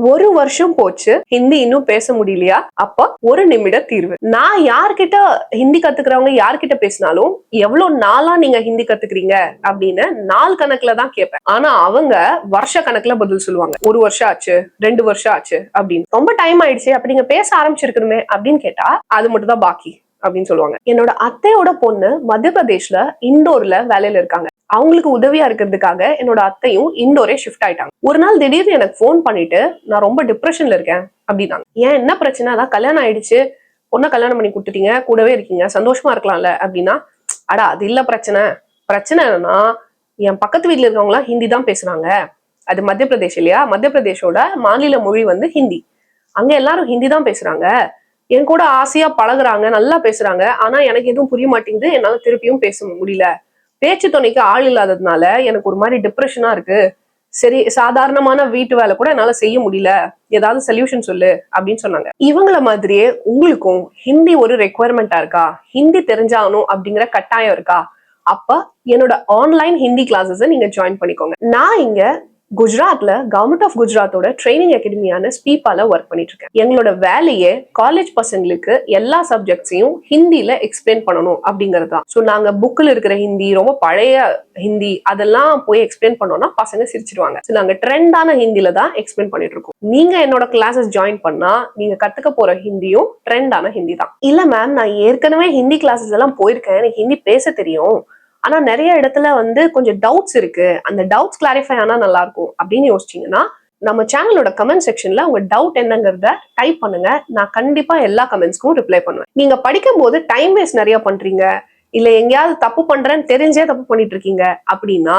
ஒரு வருஷம் போச்சு, ஹிந்தி இன்னும் பேச முடியலையா? அப்ப ஒரு நிமிட தீர்வு. நான் யார்கிட்ட ஹிந்தி கத்துக்கிறவங்க யார்கிட்ட பேசினாலும் எவ்வளவு நாளா நீங்க ஹிந்தி கத்துக்கிறீங்க அப்படின்னு நாள் கணக்குல தான் கேட்பேன். ஆனா அவங்க வருஷ கணக்குல பதில் சொல்லுவாங்க. 1 வருஷம் ஆச்சு, 2 வருஷம் ஆச்சு அப்படின்னு. ரொம்ப டைம் ஆயிடுச்சு, அப்ப நீங்க பேச ஆரம்பிச்சிருக்கணுமே அப்படின்னு கேட்டா அது மட்டும் தான் பாக்கி அப்படின்னு சொல்லுவாங்க. என்னோட அத்தையோட பொண்ணு மத்திய பிரதேஷ்ல இண்டோர்ல வேலையில இருக்காங்க. அவங்களுக்கு உதவியா இருக்கிறதுக்காக என்னோட அத்தையும் இண்டோரே ஷிஃப்ட் ஆயிட்டாங்க. ஒரு நாள் திடீர்னு எனக்கு போன் பண்ணிட்டு நான் ரொம்ப டிப்ரெஷன்ல இருக்கேன் அப்படின்னாங்க. ஏன், என்ன பிரச்சனை? அதான் கல்யாணம் ஆயிடுச்சு, பொண்ணை கல்யாணம் பண்ணி கொடுத்துட்டீங்க, கூடவே இருக்கீங்க, சந்தோஷமா இருக்கலாம்ல அப்படின்னா, அடா அது இல்ல பிரச்சனை. பிரச்சனை என்னன்னா என் பக்கத்து வீட்டுல இருக்கவங்க எல்லாம் ஹிந்தி தான் பேசுறாங்க. அது மத்திய பிரதேஷ் இல்லையா, மத்திய பிரதேஷோட மாநில மொழி வந்து ஹிந்தி. அங்க எல்லாரும் ஹிந்தி தான் பேசுறாங்க. என் கூட ஆசையா பழகுறாங்க, நல்லா பேசுறாங்க. ஆனா எனக்கு எதுவும் புரிய மாட்டேங்குது, என்னால திருப்பியும் பேச முடியல. பேச்சு துணைக்கு ஆள் இல்லாததுனால எனக்கு ஒரு மாதிரி டிப்ரெஷனா இருக்கு. சரி, சாதாரணமான வீட்டு வேலை கூட என்னால செய்ய முடியல, ஏதாவது சொல்யூஷன் சொல்லு அப்படின்னு சொன்னாங்க. இவங்கள மாதிரியே உங்களுக்கும் ஹிந்தி ஒரு ரெக்குவயர்மெண்டா இருக்கா? ஹிந்தி தெரிஞ்சாகணும் அப்படிங்கிற கட்டாயம் இருக்கா? அப்ப என்னோட ஆன்லைன் ஹிந்தி கிளாஸஸ் நீங்க ஜாயின் பண்ணிக்கோங்க. நான் இங்க குஜராத்ல கவர்மெண்ட் ஆஃப் குஜராத்தோட ட்ரைனிங் அகாடமியான ஸ்பீப்பால ஒர்க் பண்ணிட்டு இருக்கேன். எங்களோட வேலையே காலேஜ் பசங்களுக்கு எல்லா சப்ஜெக்ட்ஸையும் ஹிந்தில எக்ஸ்பிளைன் பண்ணணும் அப்படிங்கிறது தான். ஸோ நாங்க புக்ல இருக்கிற ஹிந்தி, ரொம்ப பழைய ஹிந்தி அதெல்லாம் போய் எக்ஸ்பிளைன் பண்ணோம்னா பசங்க சிரிச்சிருவாங்க. ஸோ நாங்க ட்ரெண்டான ஹிந்தில தான் எக்ஸ்பிளைன் பண்ணிட்டு இருக்கோம். நீங்க என்னோட கிளாஸஸ் ஜாயின் பண்ணா நீங்க கத்துக்க போற ஹிந்தியும் ட்ரெண்டான ஹிந்தி தான். இல்ல மேம், நான் ஏற்கனவே ஹிந்தி கிளாஸஸ் எல்லாம் போயிருக்கேன், எனக்கு ஹிந்தி பேச தெரியும், ஆனா நிறைய இடத்துல வந்து கொஞ்சம் டவுட்ஸ் இருக்கு, அந்த டவுட்ஸ் கிளாரிஃபை ஆனா நல்லா இருக்கும் அப்படின்னு யோசிச்சீங்கன்னா, நம்ம சேனலோட கமெண்ட் செக்ஷன்ல உங்க டவுட் என்னங்கிறத டைப் பண்ணுங்க. நான் கண்டிப்பா எல்லா கமெண்ட்ஸ்க்கும் ரிப்ளை பண்ணுவேன். நீங்க படிக்கும் போது டைம் வேஸ்ட் நிறைய பண்றீங்க, இல்ல எங்கேயாவது தப்பு பண்றேன்னு தெரிஞ்சே தப்பு பண்ணிட்டு இருக்கீங்க அப்படின்னா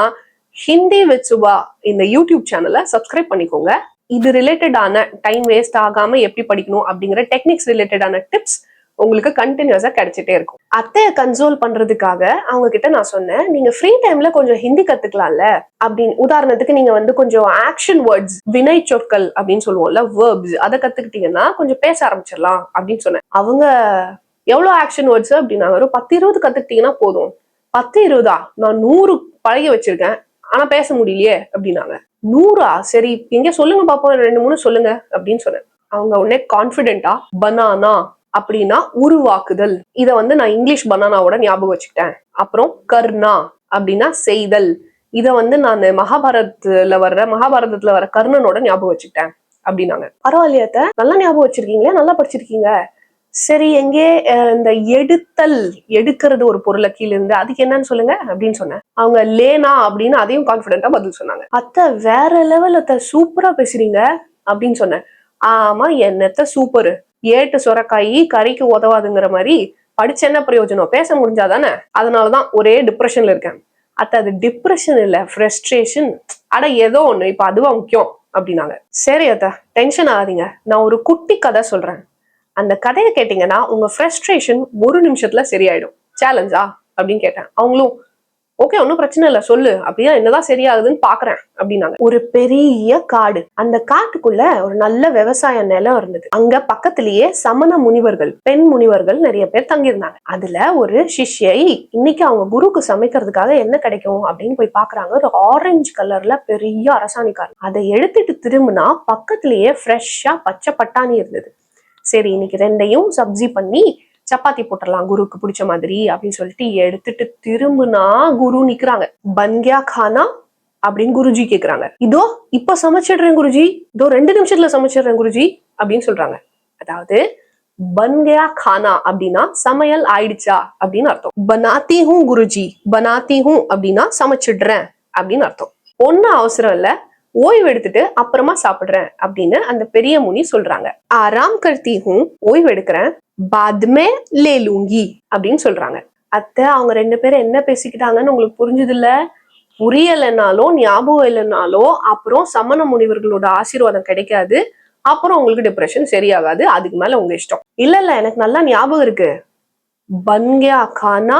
ஹிந்தி வித் சுபா இந்த யூடியூப் சேனலை சப்ஸ்கிரைப் பண்ணிக்கோங்க. இது ரிலேட்டடான டைம் வேஸ்ட் ஆகாம எப்படி படிக்கணும் அப்படிங்கிற டெக்னிக்ஸ் ரிலேட்டடான டிப்ஸ் உங்களுக்கு கண்டினியூஸா கிடைச்சிட்டே இருக்கும். அத்தைய கன்சோல் பண்றதுக்காக அவங்க கிட்ட நான் சொன்னேன், நீங்க ஃப்ரீ டைம்ல கொஞ்சம் ஹிந்தி கத்துக்கலாம்ல அப்படின்னு. உதாரணத்துக்கு நீங்க வந்து கொஞ்சம் ஆக்ஷன் வேர்ட்ஸ், வினை சொற்கள் அப்படின்னு சொல்லுவோம்ல, வேர்ப்ஸ், அதை கத்துக்கிட்டீங்கன்னா கொஞ்சம் பேச ஆரம்பிச்சிடலாம் அப்படின்னு சொன்னேன். அவங்க எவ்வளவு ஆக்ஷன் வேர்ட்ஸ் அப்படின்னா, ஒரு 10-20 கத்துக்கிட்டீங்கன்னா போதும். 10-20 நான் 100 பழகி வச்சிருக்கேன், ஆனா பேச முடியலையே அப்படின்னாங்க. 100? சரி எங்க சொல்லுங்க பாப்போம், 2-3 சொல்லுங்க அப்படின்னு சொன்னேன். அவங்க உடனே கான்பிடென்டா பனானா அப்படின்னா உருவாக்குதல், இத வந்து நான் இங்கிலீஷ் பனானாவோட ஞாபகம் வச்சுக்கிட்டேன். அப்புறம் கர்ணா அப்படின்னா செய்தல், இத வந்து நான் மகாபாரதத்துல வர கர்ணனோட ஞாபகம் வச்சுக்கிட்டேன் அப்படின்னாங்க. பரவாயில்லையா, நல்லா ஞாபகம் வச்சிருக்கீங்களே, நல்லா படிச்சிருக்கீங்க. சரி, எங்கே இந்த எடுக்கிறது ஒரு பொருளை கீழ இருந்து, அதுக்கு என்னன்னு சொல்லுங்க அப்படின்னு சொன்னேன். அவங்க லேனா அப்படின்னு அதையும் கான்பிடென்டா பதில் சொன்னாங்க. அத்தை வேற லெவல், அத்தை சூப்பரா பேசுறீங்க அப்படின்னு சொன்னேன். ஆமா, என்னத்த சூப்பரு, ஏட்டு சொரக்காய் கறிக்கு உதவாதுங்கிற மாதிரி படிச்சு என்ன பிரயோஜனம், பேச முடிஞ்சாதானே. அதனாலதான் ஒரே டிப்ரெஷன்ல இருக்கேன். அது டிப்ரெஷன் இல்ல, ஃப்ரஸ்ட்ரேஷன். அட ஏதோ ஒண்ணு, இப்ப அதுவா முக்கியம் அப்படின்னாங்க. சரி அத்த, டென்ஷன் ஆகாதீங்க, நான் ஒரு குட்டி கதை சொல்றேன், அந்த கதையை கேட்டீங்கன்னா உங்க ஃப்ரஸ்ட்ரேஷன் 1 நிமிஷத்துல சரியாயிடும். சேலஞ்சா அப்படின்னு கேட்டேன். அவங்களும் ஓகே, ஒன்னும் பிரச்சனை இல்ல சொல்லு, அப்படின்னா என்னதான் சரியாகுதுன்னு பாக்குறேன் அப்படின்னாங்க. ஒரு பெரிய காடு, அந்த காட்டுக்குள்ள ஒரு நல்ல விவசாய நிலம் இருந்தது. அங்க பக்கத்திலேயே சமண முனிவர்கள், பெண் முனிவர்கள் நிறைய பேர் தங்கியிருந்தாங்க. அதுல ஒரு சிஷ்யை இன்னைக்கு அவங்க குருக்கு சமைக்கிறதுக்காக என்ன கிடைக்கும் அப்படின்னு போய் பாக்குறாங்க. ஒரு ஆரஞ்சு கலர்ல பெரிய அரசாணிக்காரன். அதை எடுத்துட்டு திரும்பினா பக்கத்திலேயே ஃப்ரெஷ்ஷா பச்சை பட்டாணி இருந்தது. சரி, இன்னைக்கு 2யும் சப்ஜி பண்ணி சப்பாத்தி போட்டுடலாம் குருக்கு பிடிச்ச மாதிரி அப்படின்னு சொல்லிட்டு எடுத்துட்டு திரும்பினா குரு நிக்கிறாங்க. பன்கியா கானா அப்படின்னு குருஜி கேக்குறாங்க. இதோ இப்ப சமைச்சிடுறேன் குருஜி, இதோ 2 நிமிஷத்துல சமைச்சிடுறேன் குருஜி அப்படின்னு சொல்றாங்க. அதாவது பன்கியா கானா அப்படின்னா சமையல் ஆயிடுச்சா அப்படின்னு அர்த்தம். பனாத்தி ஹூ குருஜி, பனாத்தி ஹூ அப்படின்னா சமைச்சிடுறேன் அப்படின்னு அர்த்தம். ஒன்னும் அவசரம் இல்ல, ஓய்வு எடுத்துட்டு அப்புறமா சாப்பிடுறேன் அப்படின்னு அந்த பெரிய முனி சொல்றாங்க. ஆராம் கர்த்தி ஹூ, ஓய்வு எடுக்கிறேன், பாத்மே லே லூங்கி அப்படின்னு சொல்றாங்க. அத்தை அவங்க 2 பேரும் என்ன பேசிக்கிட்டாங்கன்னு உங்களுக்கு புரிஞ்சது இல்ல? புரியலைன்னாலும் ஞாபகம் இல்லைன்னாலோ அப்புறம் சமண முனிவர்களோட ஆசீர்வாதம் கிடைக்காது, அப்புறம் உங்களுக்கு டிப்ரெஷன் சரியாகாது. அதுக்கு மேல உங்க இஷ்டம். இல்ல எனக்கு நல்லா ஞாபகம் இருக்கு. பன்கியா கானா,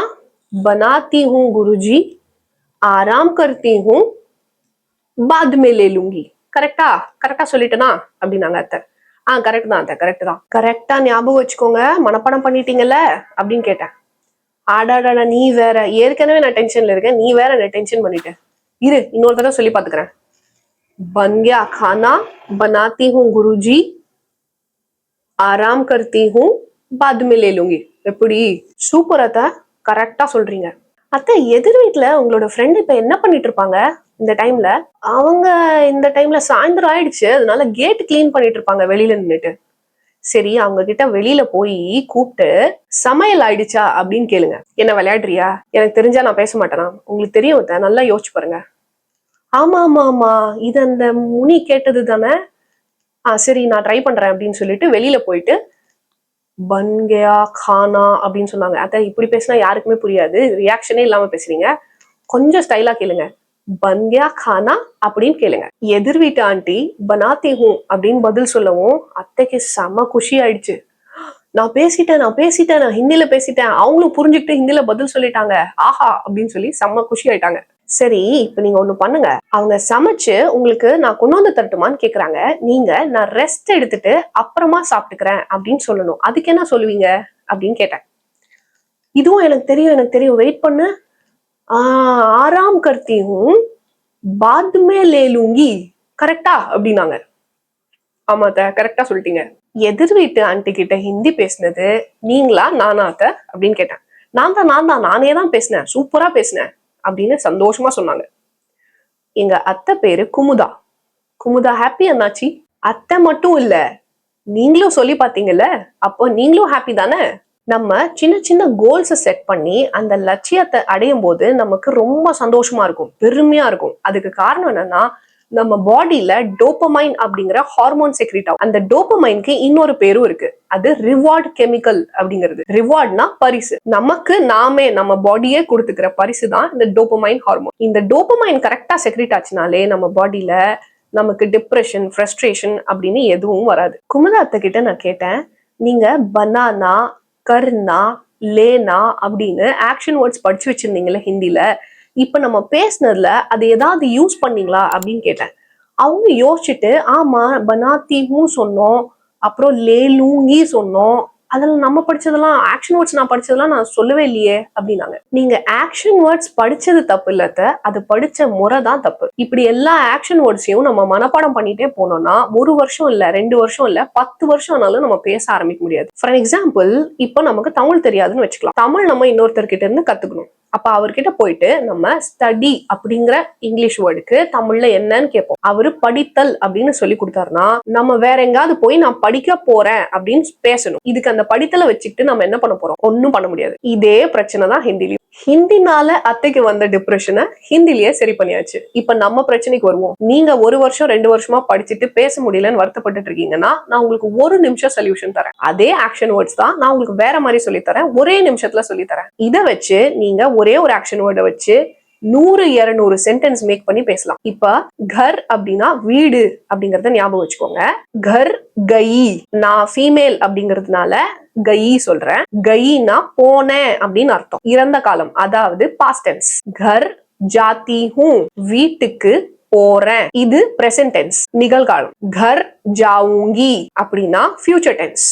பனாத்தி ஹூ குருஜி, ஆராம் கர்த்தி ஹூ, பாத்மே லே லூங்கி. கரெக்டா சொல்லிட்டேனா அப்படின்னாங்க அத்தை. கரெக்ட் தான் அத்தை, கரெக்ட் தான். கரெக்டா ஞாபகம் வச்சுக்கோங்க, மனப்பாடம் பண்ணிட்டீங்கல்ல அப்படின்னு கேட்டேன். ஆடாடா, நீ வேற, ஏற்கனவே நான் டென்ஷன்ல இருக்கேன், நீ வேற என்ன டென்ஷன் பண்ணிட்ட, இரு இன்னொரு தடவை சொல்லி பாத்துக்கிறேன். बन गया खाना, बनाती हूँ गुरुजी, ஆராம் கர்த்தி ஹூ பாத் மே லே லூங்கி. எப்படி சூப்பர் அத்தை, கரெக்டா சொல்றீங்க. அத்தை, எதிர் வீட்டுல உங்களோட ஃப்ரெண்ட் இப்ப என்ன பண்ணிட்டு இருப்பாங்க இந்த டைம்ல? அவங்க இந்த டைம்ல சாயந்தரம் ஆயிடுச்சு, அதனால கேட் கிளீன் பண்ணிட்டு இருப்பாங்க வெளியில நின்னுட்டு. சரி, அவங்க கிட்ட வெளியில போய் கூப்பிட்டு சமையல் ஆயிடுச்சா அப்படின்னு கேளுங்க. என்ன விளையாடுறியா? எனக்கு தெரிஞ்சா நான் பேச மாட்டேனா? உங்களுக்கு தெரியும் அத்தை, நல்லா யோசிச்சு பாருங்க. ஆமா ஆமா ஆமா, இது அந்த முனி கேட்டது தானே. சரி, நான் ட்ரை பண்றேன் அப்படின்னு சொல்லிட்டு வெளியில போயிட்டு பன் கயா கானா அப்படின்னு சொன்னாங்க. அத இப்படி பேசினா யாருக்குமே புரியாது, ரியாக்ஷனே இல்லாம பேசுறீங்க. கொஞ்சம் ஸ்டைலா கேளுங்க. பன் கயா கானா அப்படின்னு கேளுங்க. எதிர் வீட்டு ஆண்டி பனாத்தி ஹூ அப்படின்னு பதில் சொல்லவும் அத்தைக்கு செம குஷி ஆயிடுச்சு. நான் பேசிட்டேன், நான் ஹிந்தில பேசிட்டேன், அவங்களும் புரிஞ்சுக்கிட்டு ஹிந்தில பதில் சொல்லிட்டாங்க, ஆஹா அப்படின்னு சொல்லி செம்ம குஷி ஆயிட்டாங்க. சரி, இப்ப நீங்க ஒண்ணு பண்ணுங்க. அவங்க சமைச்சு உங்களுக்கு நான் கொண்டு வந்து தரட்டுமான்னு கேக்குறாங்க. நீங்க நான் ரெஸ்ட் எடுத்துட்டு அப்புறமா சாப்பிட்டுக்கிறேன் அப்படின்னு சொல்லணும். அதுக்கு என்ன சொல்லுவீங்க அப்படின்னு கேட்டேன். இதுவும் எனக்கு தெரியும், வெயிட் பண்ணு. ஆராம் கர்த்தி ஹூ பாத் மே லே லூங்கி, கரெக்டா அப்படின்னாங்க. ஆமாத்த, கரெக்டா சொல்லிட்டீங்க. எதிர் வீட்டு ஆண்டி கிட்ட ஹிந்தி பேசினது நீங்களா நானா அத்த அப்படின்னு கேட்டேன். நானே தான் பேசினேன், சூப்பரா பேசினேன் அப்படின்னு சந்தோஷமா சொன்னாங்க. எங்க அத்தை பேரு குமுதா. குமுதா ஹாப்பி அண்ணாச்சி. அத்தை மட்டும் இல்ல, நீங்களும் சொல்லி பாத்தீங்கல்ல, அப்போ நீங்களும் ஹாப்பி தானே. நம்ம சின்ன சின்ன கோல்ஸை செட் பண்ணி அந்த லட்சியத்தை அடையும் போது நமக்கு ரொம்ப சந்தோஷமா இருக்கும், பெருமையா இருக்கும். அதுக்கு காரணம் என்னன்னா, நம்ம பாடியில டோபமைன் அப்படிங்கிற ஹார்மோன் செக்ரீட் ஆகும். அந்த டோபமைனுக்கு இன்னொரு பேரும் இருக்கு, அது ரிவார்ட் கெமிக்கல் அப்படிங்கிறது. ரிவார்ட்னா பரிசு. நமக்கு நாமே நம்ம பாடியே கொடுத்துக்கிற பரிசு தான் இந்த டோபமைன் ஹார்மோன். இந்த டோபமைன் கரெக்டா செக்ரீட் ஆச்சுனாலே நம்ம பாடியில நமக்கு டிப்ரெஷன், ஃப்ரஸ்ட்ரேஷன் அப்படின்னு எதுவும் வராது. குமுதா அத்தை கிட்ட நான் கேட்டேன், நீங்க பனானா, கர்னா, லேனா அப்படின்னு ஆக்ஷன் வேர்ட்ஸ் படிச்சு வச்சிருந்தீங்கல்ல ஹிந்தில, இப்ப நம்ம பேசினதுல அது ஏதாவது யூஸ் பண்ணீங்களா அப்படின்னு கேட்டேன். அவங்க யோசிச்சுட்டு, ஆமா பனாத்திஹூ சொன்னோம், அப்புறம் லேலூங்கி சொன்னோம், அதுல நம்ம படிச்சதெல்லாம் ஆக்ஷன் வேர்ட்ஸ், நான் படிச்சதெல்லாம் நான் சொல்லவே இல்லையே அப்படின்னாங்க. நீங்க ஆக்ஷன் வேர்ட்ஸ் படிச்சது தப்பு இல்லத்த, அது படிச்ச முறை தான் தப்பு. இப்படி எல்லா ஆக்ஷன் வேர்ட்ஸையும் நம்ம மனப்பாடம் பண்ணிட்டே போனோம்னா 1 வருஷம் இல்ல, 2 வருஷம் இல்ல, 10 வருஷம் ஆனாலும் நம்ம பேச ஆரம்பிக்க முடியாது. ஃபார் எக்ஸாம்பிள், இப்போ நமக்கு தமிழ் தெரியாதுன்னு வச்சுக்கலாம். தமிழ் நம்ம இன்னொருத்தர்கிட்ட இருந்து கத்துக்கணும். அப்ப அவர்கிட்ட போயிட்டு நம்ம ஸ்டடி அப்படிங்கிற இங்கிலீஷ் வேர்டுக்கு தமிழ்ல என்னன்னு கேட்போம். அவரு படித்தல் அப்படின்னு சொல்லி கொடுத்தாருன்னா நம்ம வேற எங்காவது போய் நான் படிக்க போறேன் அப்படின்னு பேசணும். இதுக்கு அந்த படித்தலை வச்சுக்கிட்டு நம்ம என்ன பண்ண போறோம்? ஒன்னும் பண்ண முடியாது. இதே பிரச்சனை தான் ஹிந்திலையும். ஹிந்தினால அத்தைக்கு வந்த டிப்ரெஷனை ஹிந்திலேயே சரி பண்ணியாச்சு. இப்ப நம்ம பிரச்சனைக்கு வருவோம். நீங்க 1 வருஷம் 2 வருஷமா படிச்சுட்டு பேச முடியலன்னு வருத்தப்பட்டு இருக்கீங்கன்னா, நான் உங்களுக்கு 1 நிமிஷம் சொல்யூஷன் தரேன். அதே ஆக்ஷன் வேர்ட்ஸ் தான் நான் உங்களுக்கு வேற மாதிரி சொல்லி தரேன், ஒரே நிமிஷத்துல சொல்லி தரேன். இதை வச்சு நீங்க ஒரே ஒரு ஆக்ஷன் வேர்டை வச்சு 100-200 சென்டென்ஸ் மேக் பண்ணி பேசலாம். இப்ப கர் அப்படின்னா வீடு அப்படிங்கறத ஞாபகம் வச்சுக்கோங்க. கர் கை, நான் ஃபீமேல் அப்படிங்கிறதுனால கை சொல்றேன். கைனா போனேன் அப்படின்னு அர்த்தம், இறந்த காலம், அதாவது பாஸ்ட் டென்ஸ். கர் ஜாத்தி ஹூ, வீட்டுக்கு போறேன், இது பிரசன்ட் டென்ஸ், நிகழ்காலம். கர் ஜாவுங்கி அப்படின்னா ஃபியூச்சர் டென்ஸ்,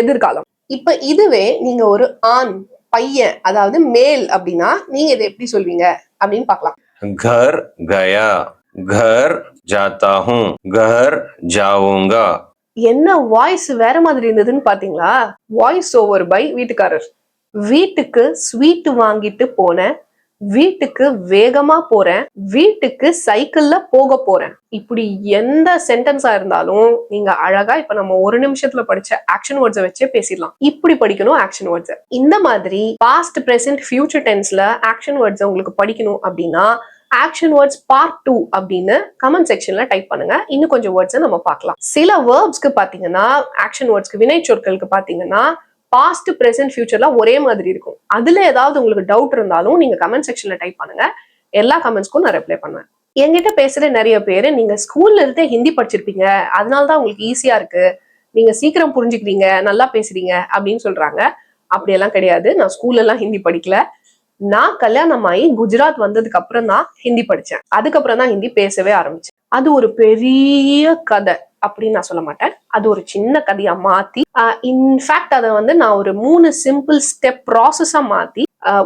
எதிர்காலம். இப்ப இதுவே நீங்க ஒரு ஆண் பையன், அதாவது மேல் அப்படின்னா நீங்க இதை எப்படி சொல்வீங்க அப்படின்னு பார்க்கலாம். घर गया, घर जाता हूँ, घर जाऊंगा. என்ன வாய்ஸ் வேற மாதிரி இருந்ததுன்னு பாத்தீங்களா? வாய்ஸ் ஓவர் பை வீட்டுக்காரர். வீட்டுக்கு ஸ்வீட் வாங்கிட்டு போனேன், வீட்டுக்கு வேகமா போறேன், வீட்டுக்கு சைக்கிள்ல போக போறேன். இப்படி எந்த சென்டென்ஸா இருந்தாலும் நீங்க அழகா இப்ப நம்ம 1 நிமிஷத்துல படிச்ச ஆக்ஷன் வேர்ட்ஸை வச்சே பேசிடலாம். இப்படி படிக்கணும் ஆக்ஷன் வேர்ட்ஸ். இந்த மாதிரி பாஸ்ட், பிரசன்ட், ஃபியூச்சர் டென்ஸ்ல ஆக்ஷன் வேர்ட்ஸ் உங்களுக்கு படிக்கணும் அப்படின்னா ஆக்ஷன் வேர்ட்ஸ் பார்ட் 2 அப்படின்னு கமெண்ட் செக்ஷன்ல டைப் பண்ணுங்க. இன்னும் கொஞ்சம் வேர்ட்ஸ் நம்ம பார்க்கலாம். சில வேர்ப்ஸ்க்கு பாத்தீங்கன்னா, ஆக்ஷன் வேர்ட்ஸ்க்கு, வினை சொற்களுக்கு பாத்தீங்கன்னா பாஸ்ட், பிரசன்ட், ஃபியூச்சர்ல ஒரே மாதிரி இருக்கும். அதுல ஏதாவது உங்களுக்கு டவுட் இருந்தாலும் நீங்க கமெண்ட் செக்ஷன்ல டைப் பண்ணுங்க. எல்லா கமெண்ட்ஸ்க்கும் நான் ரிப்ளை பண்ணுவேன். என்கிட்ட பேசுற நிறைய பேரு நீங்க ஸ்கூல்ல இருந்தே ஹிந்தி படிச்சிருப்பீங்க, அதனாலதான் உங்களுக்கு ஈஸியா இருக்கு, நீங்க சீக்கிரம் புரிஞ்சுக்கிறீங்க, நல்லா பேசுறீங்க அப்படின்னு சொல்றாங்க. அப்படியெல்லாம் கிடையாது. நான் ஸ்கூல்ல எல்லாம் ஹிந்தி படிக்கல. நான் கல்யாணம் ஆகி குஜராத் வந்ததுக்கு அப்புறம் தான் ஹிந்தி படிச்சேன். அதுக்கப்புறம் தான் ஹிந்தி பேசவே ஆரம்பிச்சேன். அது ஒரு பெரிய கதை அப்படின்னு நான் சொல்ல மாட்டேன். அது ஒரு சின்ன கதையா மாத்தி, இன்ஃபேக்ட் அதை வந்து நான் ஒரு 3 சிம்பிள் ஸ்டெப் ப்ராசஸா மாத்தி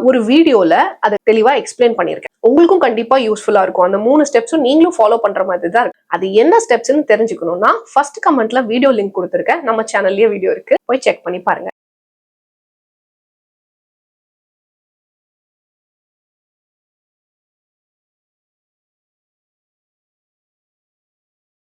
ஒரு வீடியோல அதை தெளிவா எக்ஸ்பிளைன் பண்ணியிருக்கேன். உங்களுக்கும் கண்டிப்பா யூஸ்ஃபுல்லா இருக்கும். அந்த 3 ஸ்டெப்ஸும் நீங்களும் ஃபாலோ பண்ற மாதிரி தான் இருக்கு. அது என்ன ஸ்டெப்ஸ்ன்னு தெரிஞ்சுக்கணும்னா ஃபர்ஸ்ட் கமெண்ட்ல வீடியோ லிங்க் கொடுத்துருக்கேன். நம்ம சேனல்லயே வீடியோ இருக்கு, போய் செக் பண்ணி பாருங்க.